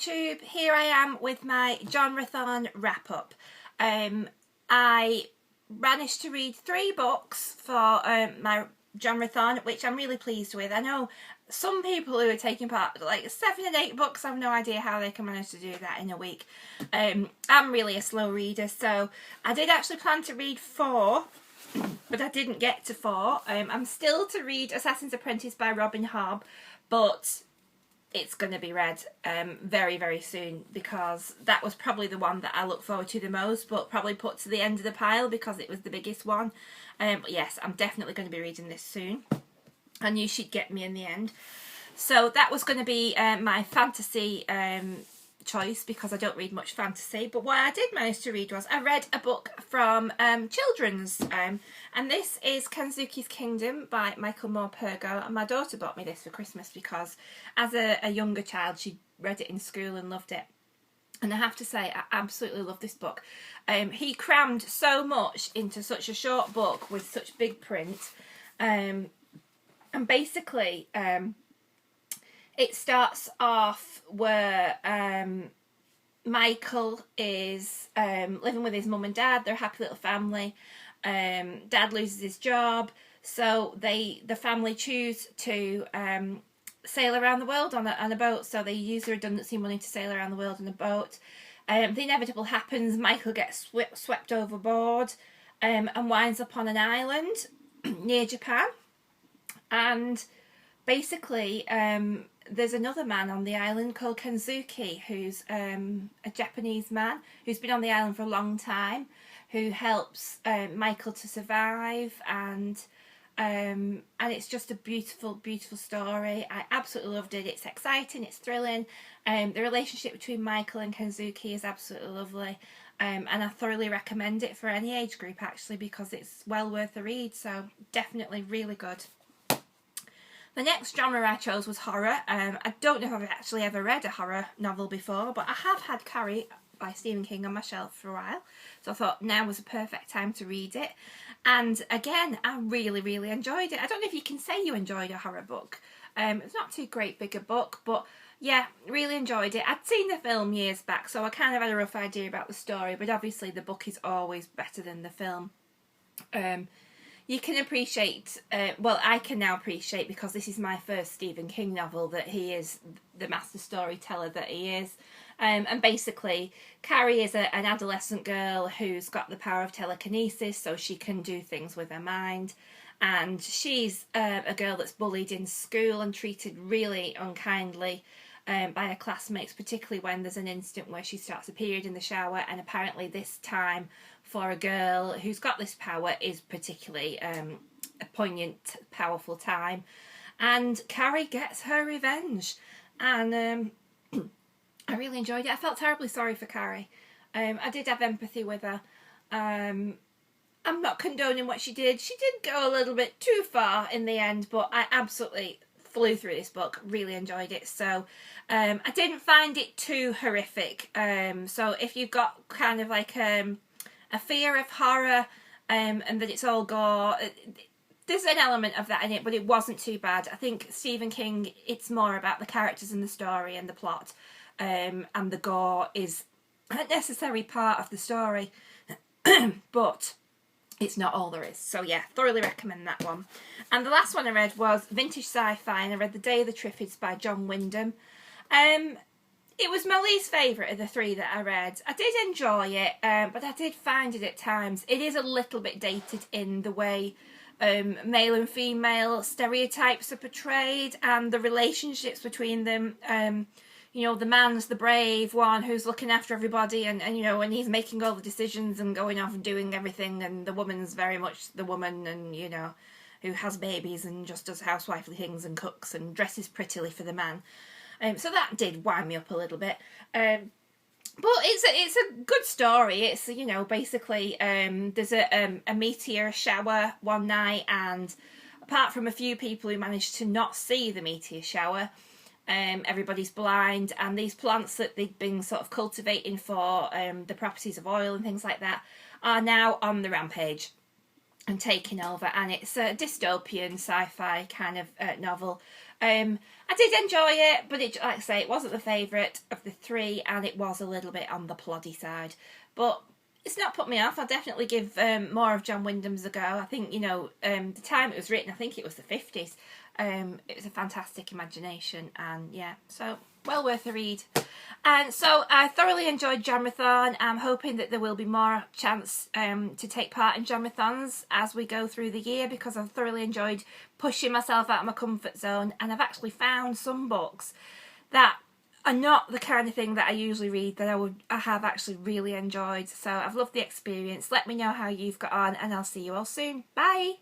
YouTube. Here I am with my Genrethon wrap-up. I managed to read 3 books for my Genrethon, which I'm really pleased with. I know some people who are taking part, like 7 and 8 books, have no idea how they can manage to do that in a week. I'm really a slow reader, so I did actually plan to read 4, but I didn't get to 4. I'm still to read Assassin's Apprentice by Robin Hobb, but it's going to be read very, very soon, because that was probably the one that I look forward to the most, but probably put to the end of the pile because it was the biggest one. But yes, I'm definitely going to be reading this soon. I knew she'd get me in the end. So that was going to be my fantasy choice, because I don't read much fantasy. But what I did manage to read was, I read a book from children's, and this is Zookeys Kingdom by Michael Moore Pergo, and my daughter bought me this for Christmas because as a younger child she read it in school and loved it. And I have to say, I absolutely love this book. He crammed so much into such a short book with such big print, and basically it starts off where Michael is living with his mum and dad. They're a happy little family. Dad loses his job, so the family choose to sail around the world on a boat. So they use the redundancy money to sail around the world on a boat. The inevitable happens. Michael gets swept overboard and winds up on an island near Japan. And basically there's another man on the island called Kenzuki, who's a Japanese man who's been on the island for a long time, who helps Michael to survive, and it's just a beautiful, beautiful story. I absolutely loved it. It's exciting, it's thrilling. The relationship between Michael and Kenzuki is absolutely lovely, and I thoroughly recommend it for any age group, actually, because it's well worth a read. So definitely really good. The next genre I chose was horror. I don't know if I've actually ever read a horror novel before, but I have had Carrie by Stephen King on my shelf for a while, so I thought now was a perfect time to read it. And again, I really, really enjoyed it. I don't know if you can say you enjoyed a horror book. It's not too great big a book, but yeah, really enjoyed it. I'd seen the film years back, so I kind of had a rough idea about the story, but obviously the book is always better than the film. You can appreciate, well, I can now appreciate, because this is my first Stephen King novel, that he is the master storyteller that he is. And basically, Carrie is an adolescent girl who's got the power of telekinesis, so she can do things with her mind. And she's a girl that's bullied in school and treated really unkindly by her classmates, particularly when there's an instant where she starts a period in the shower, and apparently this time for a girl who's got this power is particularly a poignant, powerful time. And Carrie gets her revenge, and I really enjoyed it. I felt terribly sorry for Carrie. I did have empathy with her. I'm not condoning what she did. She did go a little bit too far in the end, but I absolutely flew through this book, really enjoyed it. So I didn't find it too horrific. So if you've got kind of like a fear of horror and that it's all gore, there's an element of that in it, but it wasn't too bad. I think Stephen King, it's more about the characters and the story and the plot, and the gore is a necessary part of the story, but it's not all there is. So yeah, thoroughly recommend that one. And the last one I read was vintage sci-fi, and I read The Day of the Triffids by John Wyndham. It was my least favourite of the 3 that I read. I did enjoy it, but I did find it at times, it is a little bit dated in the way male and female stereotypes are portrayed, and the relationships between them. You know, the man's the brave one who's looking after everybody, and you know, and he's making all the decisions and going off and doing everything, and the woman's very much the woman, and you know, who has babies and just does housewifely things and cooks and dresses prettily for the man. So that did wind me up a little bit. But it's a good story. It's, you know, basically there's a meteor shower one night, and apart from a few people who managed to not see the meteor shower, everybody's blind, and these plants that they've been sort of cultivating for the properties of oil and things like that are now on the rampage and taking over. And it's a dystopian sci-fi kind of novel. I did enjoy it, but it, like I say, it wasn't the favourite of the three, and it was a little bit on the ploddy side. But it's not put me off. I'll definitely give more of John Wyndham's a go. I think, you know, the time it was written, I think it was the 50s. It was a fantastic imagination, and yeah, so well worth a read. And so I thoroughly enjoyed Genrethon. I'm hoping that there will be more chance to take part in Genrethons as we go through the year, because I've thoroughly enjoyed pushing myself out of my comfort zone, and I've actually found some books that are not the kind of thing that I usually read that I have actually really enjoyed. So I've loved the experience. Let me know how you've got on, and I'll see you all soon. Bye!